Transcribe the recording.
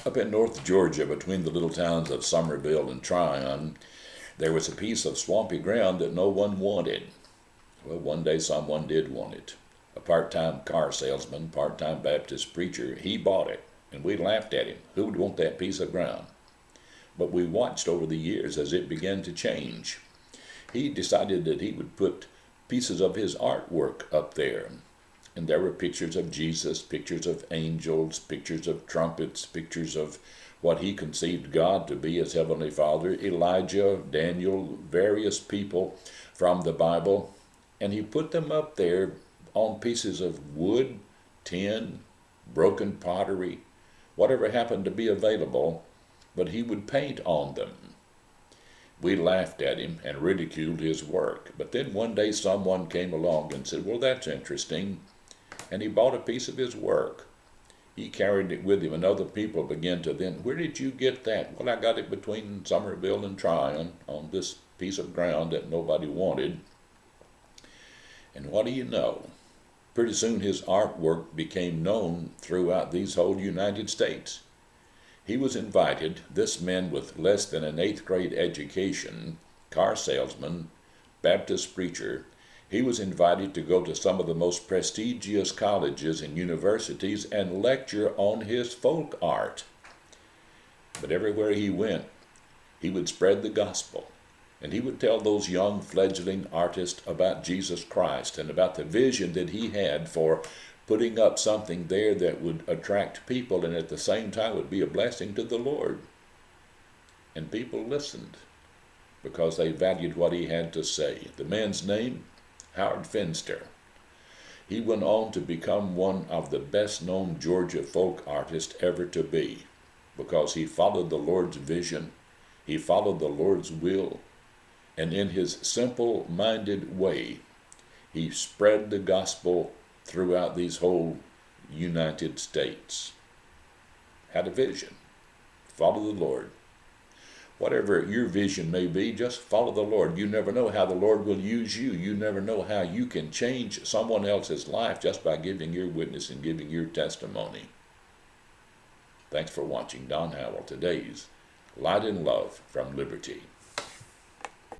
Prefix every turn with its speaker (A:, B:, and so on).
A: Up in North Georgia, between the little towns of Summerville and Tryon, there was a piece of swampy ground that no one wanted. Well, one day someone did want it. A part-time car salesman, part-time Baptist preacher, he bought it, and we laughed at him. Who would want that piece of ground? But we watched over the years as it began to change. He decided that he would put pieces of his artwork up there. And there were pictures of Jesus, pictures of angels, pictures of trumpets, pictures of what he conceived God to be as Heavenly Father, Elijah, Daniel, various people from the Bible. And he put them up there on pieces of wood, tin, broken pottery, whatever happened to be available, but he would paint on them. We laughed at him and ridiculed his work. But then one day someone came along and said, well, that's interesting. And he bought a piece of his work. He carried it with him, and other people began to then, where did you get that? Well, I got it between Summerville and Tryon on this piece of ground that nobody wanted. And what do you know? Pretty soon his artwork became known throughout these whole United States. He was invited, this man with less than an 8th grade education, car salesman, Baptist preacher, he was invited to go to some of the most prestigious colleges and universities and lecture on his folk art. But everywhere he went, he would spread the gospel, and he would tell those young fledgling artists about Jesus Christ and about the vision that he had for putting up something there that would attract people and at the same time would be a blessing to the Lord. And people listened because they valued what he had to say. The man's name? Howard Finster. He went on to become one of the best-known Georgia folk artists ever to be because he followed the Lord's vision, he followed the Lord's will, and in his simple-minded way, he spread the gospel throughout these whole United States. Had a vision. Follow the Lord. Whatever your vision may be, just follow the Lord. You never know how the Lord will use you. You never know how you can change someone else's life just by giving your witness and giving your testimony. Thanks for watching Don Howell, today's Light and Love from Liberty.